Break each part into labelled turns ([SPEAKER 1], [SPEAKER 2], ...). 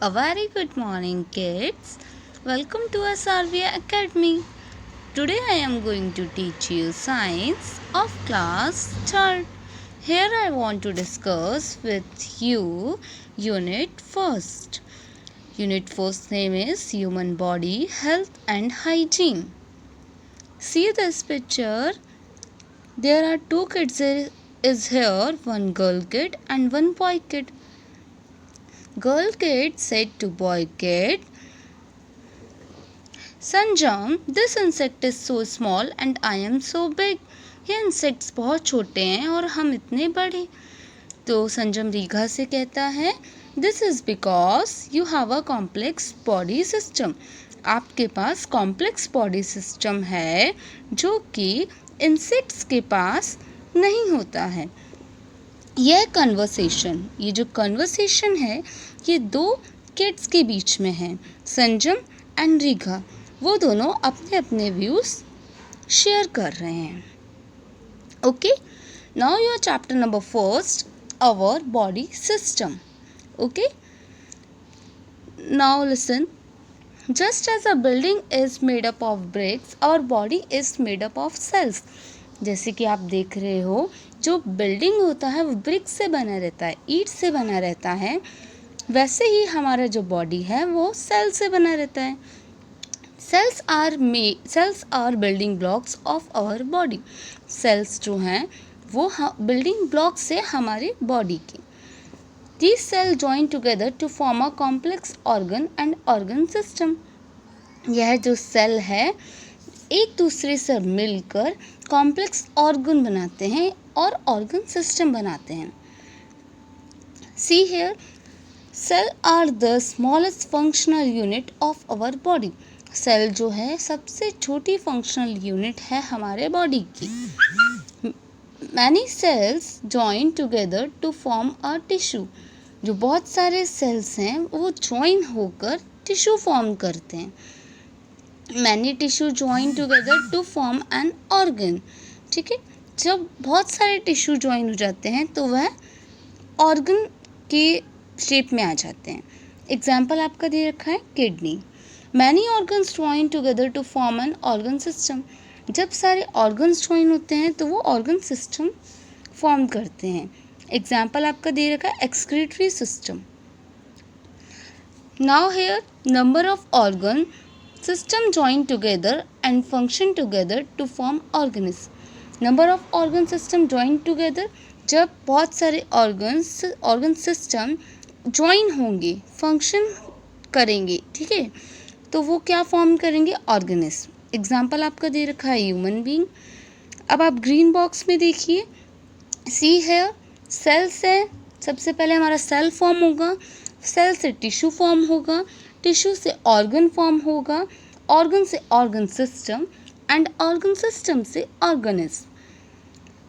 [SPEAKER 1] A very good morning, kids. Welcome to SRVA Academy. Today I am going to teach you science of class 3rd. Here I want to discuss with you unit first. Unit first name is Human Body, Health and Hygiene. See this picture. There are two kids is here, one girl kid and one boy kid. Girl kid said to boy kid, Sanjam, this insect is so small and I am so big. ये insects बहुत छोटे हैं और हम इतने बड़े. तो संजम रीघा से कहता है, this is because you have a complex body system. आपके पास कॉम्प्लेक्स बॉडी सिस्टम है जो कि इंसेक्ट्स के पास नहीं होता है. यह जो कन्वर्सेशन है ये दो किड्स के बीच में है, संजम एंड रीघा. वो दोनों अपने अपने व्यूज शेयर कर रहे हैं. Okay, now your chapter number first, our body system. Okay, now listen. Just as a building is made up of bricks, our body is made up of cells. जैसे कि आप देख रहे हो, जो बिल्डिंग होता है वो ब्रिक से बना रहता है, ईंट से बना रहता है. वैसे ही हमारा जो बॉडी है वो सेल से बना रहता है. Cells are building blocks of our body. Cells जो हैं वो बिल्डिंग ब्लॉक्स है हमारी बॉडी की. These cell join together to form a complex organ and organ system. यह जो सेल है एक दूसरे से मिलकर कॉम्प्लेक्स ऑर्गन बनाते हैं और ऑर्गन सिस्टम बनाते हैं. See here, cell are the smallest functional unit of our body. Cell जो है सबसे छोटी फंक्शनल यूनिट है हमारे बॉडी की. Many cells join together to form a tissue. जो बहुत सारे सेल्स हैं वो जॉइन होकर टिश्यू फॉर्म करते हैं. Many tissue join together to form an organ. ठीक है, जब बहुत सारे टिश्यू जॉइन हो जाते हैं तो वह ऑर्गन के शेप में आ जाते हैं. एग्जाम्पल आपका दे रखा है kidney. Many organs join together to form an organ system. जब सारे ऑर्गन्स जॉइन होते हैं तो वो ऑर्गन सिस्टम फॉर्म करते हैं. एग्जाम्पल आपका दे रखा है excretory system. Now here, number of organ system join together and function together to form organism. Number of organ system join together, जब बहुत सारे ऑर्गन सिस्टम जॉइन होंगे, फंक्शन करेंगे, ठीक है, तो वो क्या फॉर्म करेंगे, ऑर्गेनिज्म. एग्जाम्पल आपका दे रखा है ह्यूमन बीइंग. अब आप ग्रीन बॉक्स में देखिए, सी है सेल्स है. सबसे पहले हमारा सेल फॉर्म होगा, सेल से टिश्यू फॉर्म होगा, टिश्यू से ऑर्गन फॉर्म होगा, ऑर्गन से organ system and organ system से organism.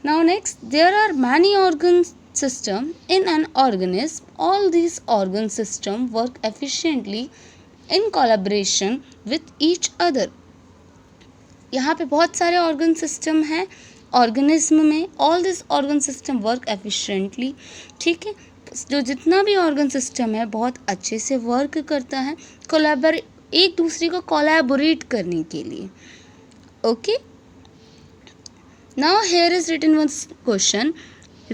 [SPEAKER 1] Now next, there are many organ system in an organism. All these organ system work efficiently in collaboration with each other. यहाँ पे बहुत सारे organ system हैं organism में. All this organ system work efficiently. ठीक है, जो जितना भी ऑर्गन सिस्टम है बहुत अच्छे से वर्क करता है एक दूसरे को कोलैबोरेट करने के लिए. Okay, now here is written one question.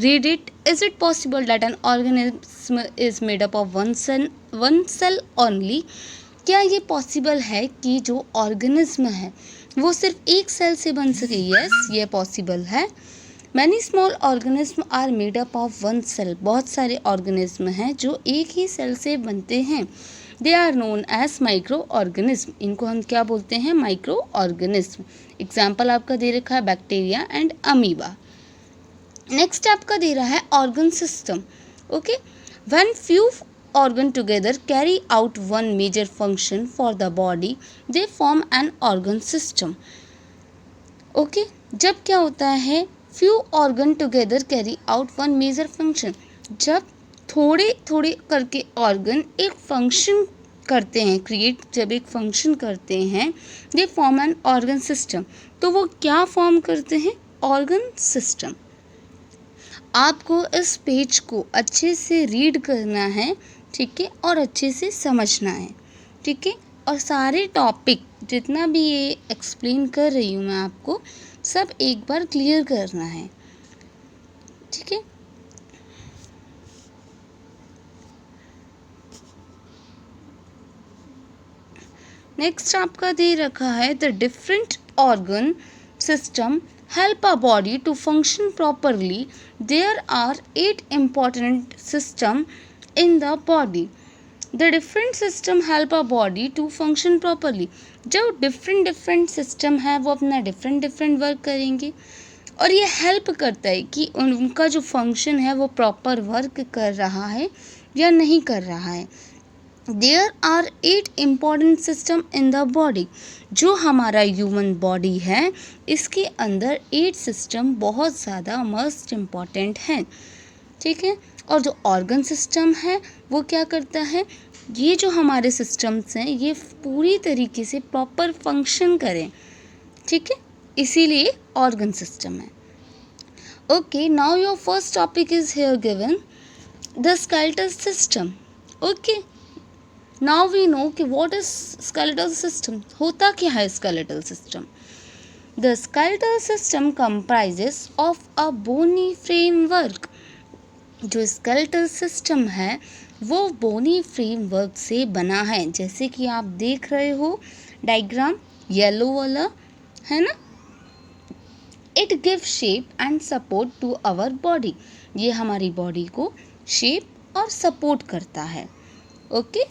[SPEAKER 1] Read it. Is it possible that an organism is made up of one cell only? क्या ये पॉसिबल है कि जो ऑर्गेनिज्म है वो सिर्फ एक सेल से बन सके? यस, ये पॉसिबल है. Many small organism are made up of one cell. बहुत सारे ऑर्गेनिज्म हैं जो एक ही सेल से बनते हैं. They are known as microorganism. इनको हम क्या बोलते हैं, माइक्रो ऑर्गेनिज्म. एग्जाम्पल आपका दे रखा है बैक्टीरिया एंड अमीबा. नेक्स्ट आपका दे रहा है organ system. Okay, when few organ together carry out one major function for the body they form an organ system. Okay, जब क्या होता है, few organ together carry out one major function. जब थोड़े थोड़े करके ऑर्गन एक फंक्शन करते हैं, जब एक फंक्शन करते हैं, दे फॉर्म एन ऑर्गन सिस्टम. तो वो क्या फॉर्म करते हैं, ऑर्गन सिस्टम. आपको इस पेज को अच्छे से रीड करना है. ठीक है, और अच्छे से समझना है, ठीक है। और सारे टॉपिक जितना भी ये एक्सप्लेन कर रही हूँ मैं आपको, सब एक बार क्लियर करना है, ठीक है। नेक्स्ट आपका दे रखा है the different organ system help our body to function properly. There are 8 important systems in the body. The different system help our body to function properly. जो different system है वो अपना different वर्क करेंगे और ये हेल्प करता है कि उनका जो फंक्शन है वो प्रॉपर वर्क कर रहा है या नहीं कर रहा है। There are 8 important system in the body. जो हमारा ह्यूमन बॉडी है इसके अंदर 8 सिस्टम बहुत ज़्यादा मस्ट इम्पॉर्टेंट हैं, ठीक है। और जो ऑर्गन सिस्टम है वो क्या करता है, ये जो हमारे सिस्टम्स हैं ये पूरी तरीके से प्रॉपर फंक्शन करें, ठीक है, इसीलिए ऑर्गन सिस्टम है। Okay, now your first topic is here given the skeletal system. Okay, now we know कि व्हाट इज स्केलेटल सिस्टम, होता क्या है skeletal system. The skeletal system comprises of a bony framework. जो skeletal system है वो बोनी framework से बना है, जैसे कि आप देख रहे हो डायग्राम येलो वाला है ना। It give shape and support to our body. ये हमारी बॉडी को शेप और सपोर्ट करता है। Okay,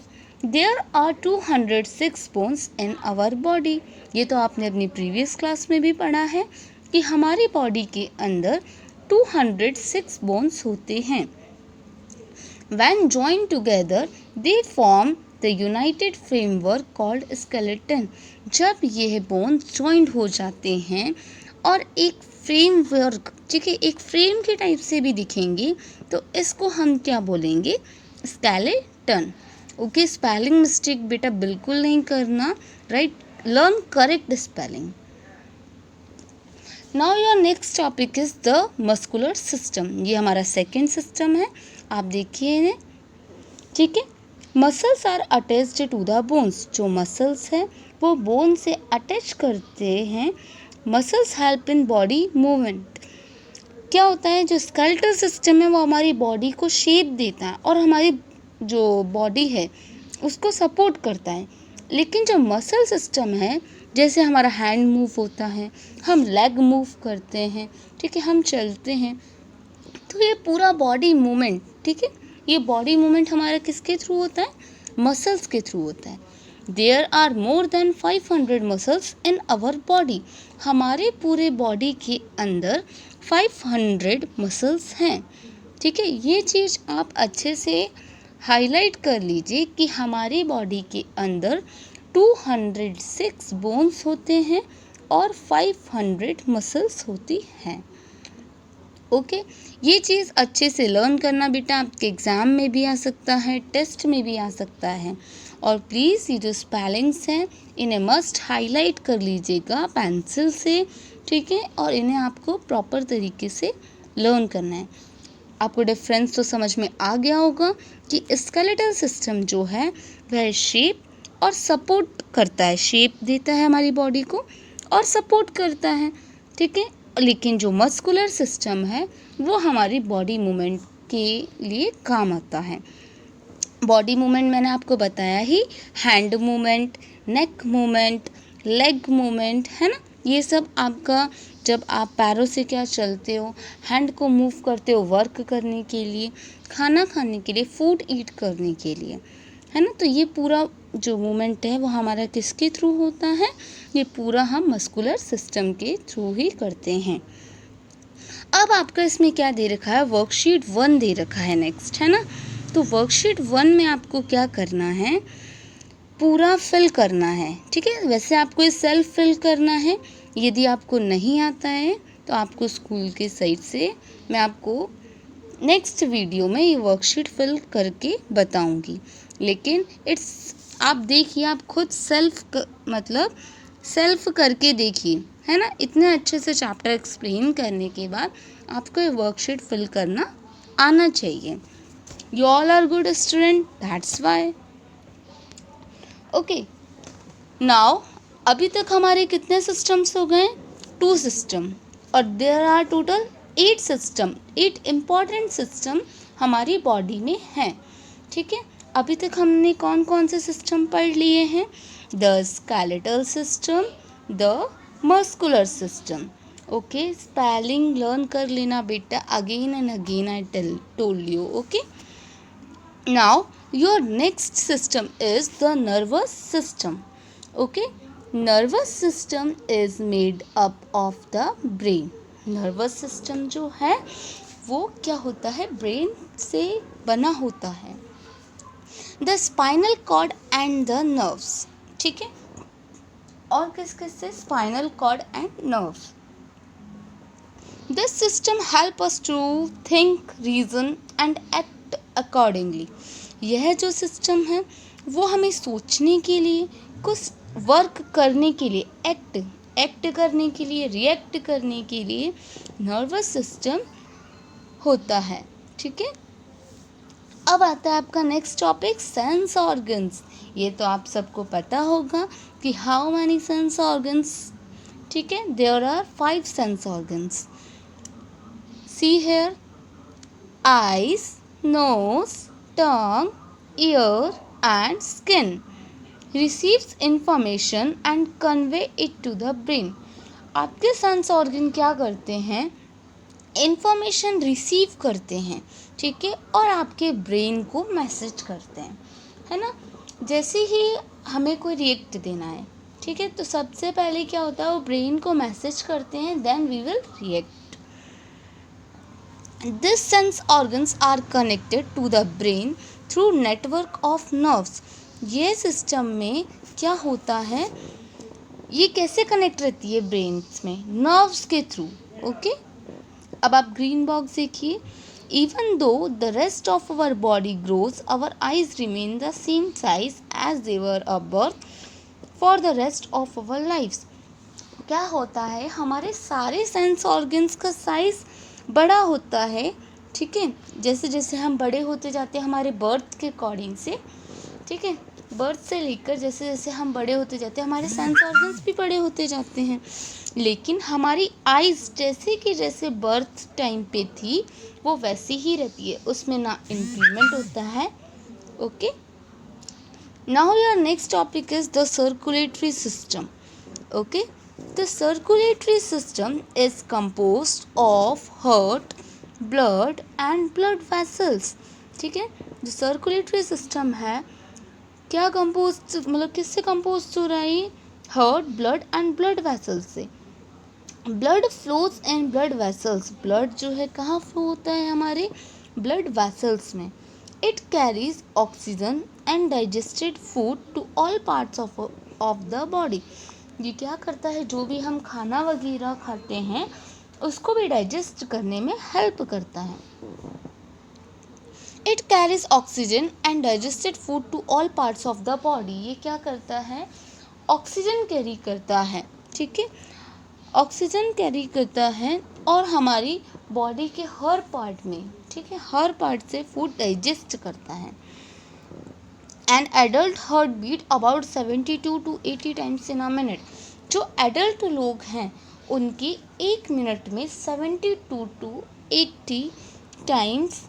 [SPEAKER 1] there are 206 bones in our body. ये तो आपने अपनी प्रीवियस क्लास में भी पढ़ा है कि हमारी बॉडी के अंदर 206 बोन्स होते हैं। When joined together, they form the united framework called skeleton. जब यह बोन्स जॉइंट हो जाते हैं और एक फ्रेमवर्क, ठीक है, एक फ्रेम के टाइप से भी दिखेंगे तो इसको हम क्या बोलेंगे, स्केलेटन। ओके, स्पेलिंग मिस्टेक बेटा बिल्कुल नहीं करना, right, learn correct spelling. Now your next topic is the muscular system. ये हमारा सेकेंड सिस्टम है, आप देखिए इन्हें, ठीक है। Muscles are attached to the bones. जो मसल्स हैं वो बोन से अटैच करते हैं। Muscles help in body movement. क्या होता है, जो स्केलेटल सिस्टम है वो हमारी बॉडी को शेप देता है और हमारी जो बॉडी है उसको सपोर्ट करता है। लेकिन जो मसल सिस्टम है, जैसे हमारा हैंड मूव होता है, हम लेग मूव करते हैं, ठीक है, हम चलते हैं, तो ये पूरा बॉडी मूवमेंट, ठीक है, ये बॉडी मूवमेंट हमारा किसके थ्रू होता है, मसल्स के थ्रू होता है। There are more than 500 muscles in our body. हमारे पूरे बॉडी के अंदर 500 मसल्स हैं, ठीक है। ये चीज़ आप अच्छे से हाईलाइट कर लीजिए कि हमारी बॉडी के अंदर 206 बोन्स होते हैं और 500 मसल्स होती हैं। ओके, ये चीज़ अच्छे से लर्न करना बेटा, आपके एग्ज़ाम में भी आ सकता है, टेस्ट में भी आ सकता है। और प्लीज़ ये जो स्पेलिंग्स हैं इन्हें मस्ट हाईलाइट कर लीजिएगा पेंसिल से, ठीक है, और इन्हें आपको प्रॉपर तरीके से लर्न करना है। आपको डिफरेंस तो समझ में आ गया होगा कि स्केलेटल सिस्टम जो है वह शेप और सपोर्ट करता है, शेप देता है हमारी बॉडी को और सपोर्ट करता है, ठीक है। लेकिन जो मस्कुलर सिस्टम है वो हमारी बॉडी मूवमेंट के लिए काम आता है। बॉडी मूवमेंट मैंने आपको बताया ही, hand movement, neck movement, leg movement, है ना, ये सब आपका जब आप पैरों से क्या चलते हो, हैंड को मूव करते हो वर्क करने के लिए, खाना खाने के लिए, फूड ईट करने के लिए, है ना, तो ये पूरा जो मूवमेंट है वो हमारा किसके थ्रू होता है, ये पूरा हम मस्कुलर सिस्टम के थ्रू ही करते हैं। अब आपका इसमें क्या दे रखा है, वर्कशीट 1 दे रखा है नेक्स्ट, है ना। तो वर्कशीट 1 में आपको क्या करना है, पूरा फिल करना है, ठीक है। वैसे आपको ये सेल्फ फिल करना है, यदि आपको नहीं आता है तो आपको स्कूल के साइड से मैं आपको नेक्स्ट वीडियो में ये वर्कशीट फिल करके बताऊंगी। लेकिन आप देखिए, आप खुद मतलब सेल्फ करके देखिए, है ना। इतने अच्छे से चैप्टर एक्सप्लेन करने के बाद आपको ये वर्कशीट फिल करना आना चाहिए। You all are good student, that's why. Okay, now अभी तक हमारे कितने सिस्टम्स हो गए? 2 सिस्टम, और there are total 8 system, 8 important system हमारी बॉडी में हैं. ठीक है, अभी तक हमने कौन कौन से सिस्टम पढ़ लिए हैं? The skeletal system, the muscular system. Okay, spelling learn कर लेना बेटा, again and again I told you. Okay, now your next system is the nervous system. Okay, nervous system is made up of the brain. nervous system जो है वो क्या होता है? Brain से बना होता है. the spinal cord and the nerves. ठीक है, और किस किस से? spinal cord and nerves. this system help us to think, reason and act accordingly. यह जो सिस्टम है वो हमें सोचने के लिए, कुछ वर्क करने के लिए, एक्ट करने के लिए, रिएक्ट करने के लिए नर्वस सिस्टम होता है. ठीक है, अब आता है आपका नेक्स्ट टॉपिक, सेंस ऑर्गन्स. ये तो आप सबको पता होगा कि हाउ मैनी सेंस ऑर्गन्स. ठीक है, there are 5 sense organs. See here, eyes, nose, tongue, ear and skin receives information and convey it to the brain. आपके सेंस ऑर्गन क्या करते हैं? इंफॉर्मेशन रिसीव करते हैं. ठीक है, और आपके ब्रेन को मैसेज करते हैं, है ना. जैसे ही हमें कोई रिएक्ट देना है, ठीक है, तो सबसे पहले क्या होता है? वो ब्रेन को मैसेज करते हैं, then we will react. These sense organs are connected to the brain through network of nerves. ये सिस्टम में क्या होता है? ये कैसे कनेक्ट रहती है ब्रेन्स में? नर्व्स के थ्रू. ओके, अब आप ग्रीन बॉक्स देखिए. Even though the rest of our body grows, our eyes remain the same size as they were at birth for the rest of our lives. क्या होता है? हमारे सारे सेंस ऑर्गन्स का size बड़ा होता है. ठीक है, जैसे जैसे हम बड़े होते जाते हैं हमारे बर्थ के अकॉर्डिंग से. ठीक है, बर्थ से लेकर जैसे जैसे हम बड़े होते जाते हैं हमारे सेंस ऑर्गन्स भी बड़े होते जाते हैं. लेकिन हमारी आइज़ जैसे कि जैसे बर्थ टाइम पे थी वो वैसी ही रहती है, उसमें ना इंक्रीमेंट होता है. Okay, now your next topic is the circulatory system. Okay, the circulatory system is composed of heart, blood and blood vessels. ठीक है, जो सर्कुलेटरी सिस्टम है क्या कंपोज, मतलब किससे कंपोज हो रहा है? Heart, blood and blood vessels से. Blood flows in blood vessels. Blood जो है कहाँ फ्लो होता है? हमारे ब्लड वेसल्स में. It carries oxygen and digested food to all parts of the body. ये क्या करता है? जो भी हम खाना वगैरह खाते हैं उसको भी डाइजेस्ट करने में हेल्प करता है. It carries oxygen and digested food to all parts of the body. ये क्या करता है? ऑक्सीजन कैरी करता है. ठीक है, ऑक्सीजन कैरी करता है और हमारी बॉडी के हर पार्ट में, ठीक है, हर पार्ट से फूड डाइजेस्ट करता है. An adult heart beat about 72 to 80 times in a minute. जो एडल्ट लोग हैं उनकी 1 मिनट में 72 to 80 टाइम्स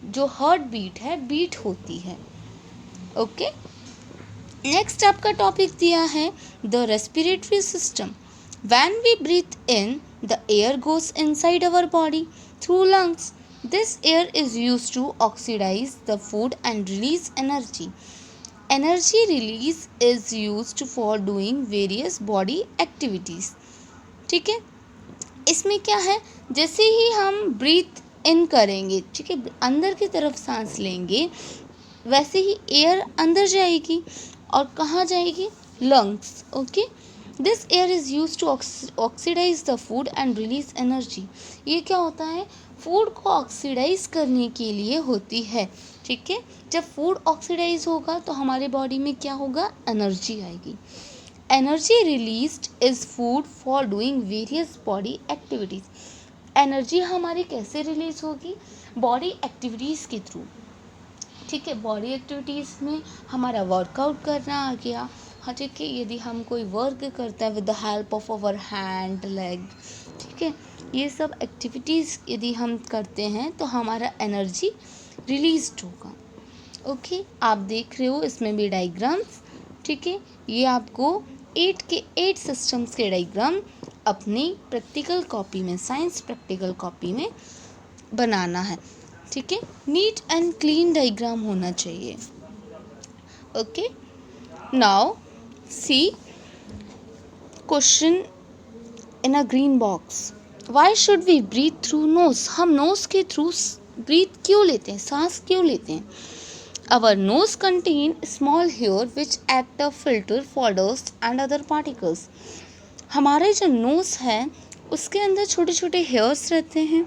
[SPEAKER 1] जो हार्ट बीट है बीट होती है. ओके, नेक्स्ट आपका टॉपिक दिया है the respiratory system. When we breathe in the air goes inside our body through lungs. This air is used to oxidise the food and release energy. Energy release is used for doing various body activities. ठीक है, इसमें क्या है? जैसे ही हम breathe इन करेंगे, ठीक है, अंदर की तरफ सांस लेंगे, वैसे ही एयर अंदर जाएगी और कहाँ जाएगी? Lungs. Okay, this air is use to oxidise the food and release energy. ये क्या होता है? फूड को ऑक्सीडाइज करने के लिए होती है. ठीक है, जब फूड ऑक्सीडाइज होगा तो हमारे बॉडी में क्या होगा? एनर्जी आएगी. Energy released is food for doing various body activities. Energy हमारी कैसे रिलीज होगी? बॉडी एक्टिविटीज़ के थ्रू. ठीक है। बॉडी एक्टिविटीज़ में हमारा वर्कआउट करना आ गया। हाँ ठीक है, यदि हम कोई वर्क करता है with the help of our hand leg, ठीक है, ये सब एक्टिविटीज़ यदि हम करते हैं तो हमारा एनर्जी रिलीज होगा। ओके, आप देख रहे हो इसमें भी डायग्राम्स, ठीक है। ये आपको 8 के 8 सिस्टम्स के डायग्राम अपनी प्रैक्टिकल कॉपी में, साइंस प्रैक्टिकल कॉपी में बनाना है, ठीक है। नीट एंड क्लीन डायग्राम होना चाहिए। Okay, now see question in a green box. Why should we breathe through nose? हम नोज के थ्रू ब्रीथ क्यों लेते हैं, सांस क्यों लेते हैं? Our nose contain small hair which act a filter for dust and other particles. हमारे जो नोज है उसके अंदर छोटे छोटे हेयर्स रहते हैं।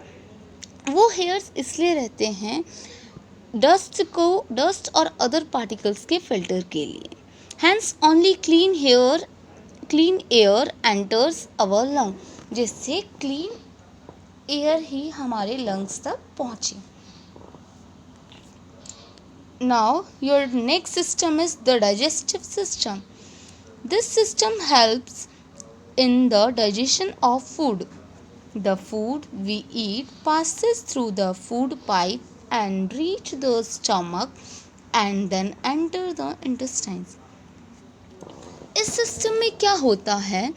[SPEAKER 1] वो हेयर्स इसलिए रहते हैं डस्ट और अदर पार्टिकल्स के फिल्टर के लिए। Hence only clean air enters our lung, जिससे क्लीन एयर ही हमारे लंग्स तक पहुँचे। Now your next system is the digestive system. This system helps in the digestion of food. The food we eat passes through the food pipe and reach the stomach and then enter the intestines. इस system में क्या होता है,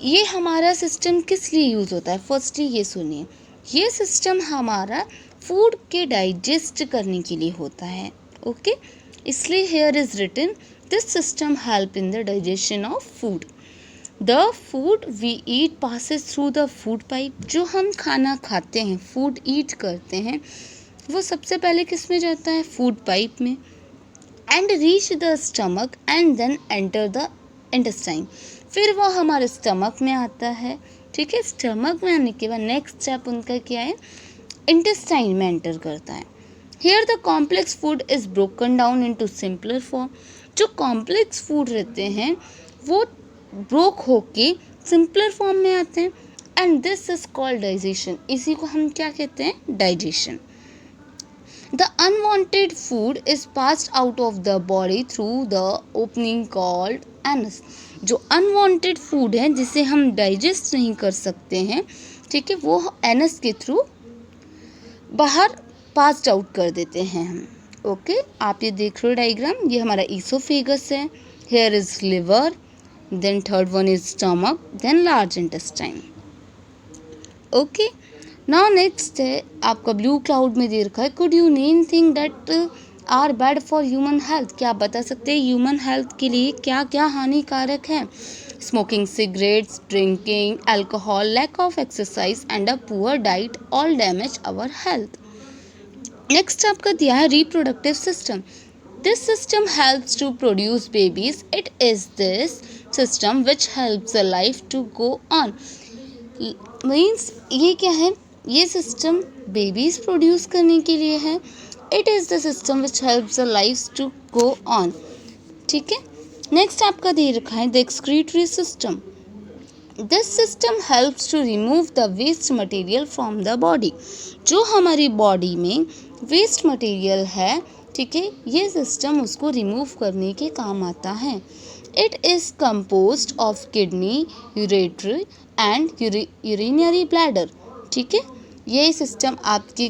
[SPEAKER 1] ये हमारा system किस लिए use होता है? फर्स्टली ये सुनिए, ये सिस्टम हमारा फूड के डाइजेस्ट करने के लिए होता है। ओके, इसलिए here is written this system help in the digestion of food. The food we eat passes through the food pipe. जो हम खाना खाते हैं, फूड ईट करते हैं, वो सबसे पहले किस में जाता है? फूड पाइप में। And reach the stomach and then enter the intestine. फिर वो हमारे स्टमक में आता है, ठीक है। स्टमक में आने के बाद नेक्स्ट स्टेप उनका क्या है? इंटेस्टाइन में एंटर करता है। Here the complex food is broken down into simpler form. जो कॉम्प्लेक्स फूड रहते हैं वो ब्रोक होके सिंपलर फॉर्म में आते हैं and this is called digestion. इसी को हम क्या कहते हैं? Digestion. The unwanted food is passed out of the body through the opening called anus. जो unwanted food है जिसे हम डाइजेस्ट नहीं कर सकते हैं, ठीक है, वो एनस के थ्रू बाहर पास्ड आउट कर देते हैं हम। ओके, आप ये देख रहे हो डायग्राम, ये हमारा ईसोफेगस है, here is liver, then third one is stomach, then large intestine. Okay, now next है आपका ब्लू क्लाउड में दे रखा है, could you name thing that are bad for human health? क्या आप बता सकते हैं ह्यूमन हेल्थ के लिए क्या क्या हानिकारक है? Smoking cigarettes, drinking alcohol, lack of exercise and a poor diet all damage our health. Next आपका दिया है reproductive system. This system helps to produce babies. It is this system which helps the life to go on. Means ये क्या है? ये system babies produce करने के लिए है। It is the system which helps the life to go on, ठीक है। नेक्स्ट आपका दे रखा है the excretory system. This system helps to remove the waste material from the body. जो हमारी बॉडी में वेस्ट मटेरियल है, ठीक है, ये सिस्टम उसको रिमूव करने के काम आता है। It is composed of kidney, ureter and urinary bladder, ठीक है। यही सिस्टम आपकी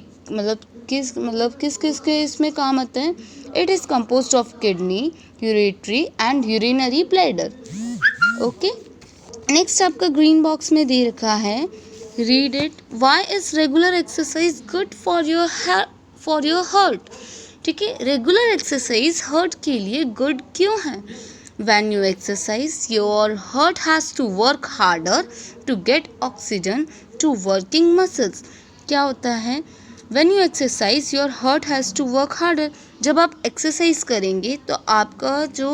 [SPEAKER 1] किस किस के इसमें काम आता है? It is composed of kidney, ureter and urinary bladder. Okay, next आपका ग्रीन बॉक्स में दे रखा है, read it. Why is regular exercise good for your heart? ठीक है, रेगुलर एक्सरसाइज हार्ट के लिए गुड क्यों है? When you exercise, your heart has to work harder to get oxygen to working muscles. क्या होता है? When you exercise, your heart has to work harder. जब आप एक्सरसाइज करेंगे तो आपका जो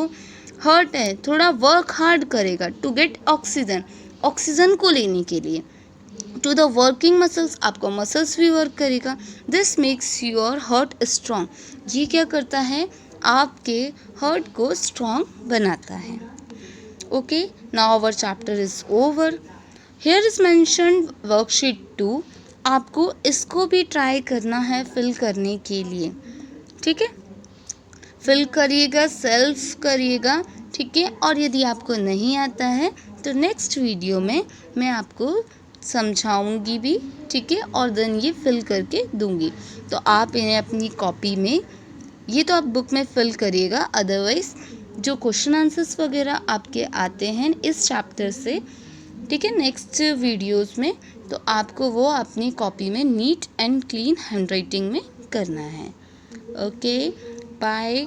[SPEAKER 1] हार्ट है थोड़ा वर्क हार्ड करेगा टू गेट ऑक्सीजन, ऑक्सीजन को लेने के लिए। टू द वर्किंग मसल्स, आपका मसल्स भी वर्क करेगा। This makes your heart strong. ये क्या करता है? आपके हार्ट को स्ट्रॉन्ग बनाता है। Okay, now our chapter is over. Here is mentioned worksheet 2। आपको इसको भी ट्राई करना है फिल करने के लिए, ठीक है। फिल करिएगा, सेल्फ करिएगा, ठीक है। और यदि आपको नहीं आता है तो नेक्स्ट वीडियो में मैं आपको समझाऊंगी भी, ठीक है, और देन ये फिल करके दूंगी। तो आप इन्हें अपनी कॉपी में, ये तो आप बुक में फिल करिएगा, अदरवाइज़ जो क्वेश्चन आंसर्स वगैरह आपके आते हैं इस चैप्टर से, ठीक है, नेक्स्ट वीडियोस में, तो आपको वो अपनी कॉपी में नीट एंड क्लीन हैंडराइटिंग में करना है। Okay, bye.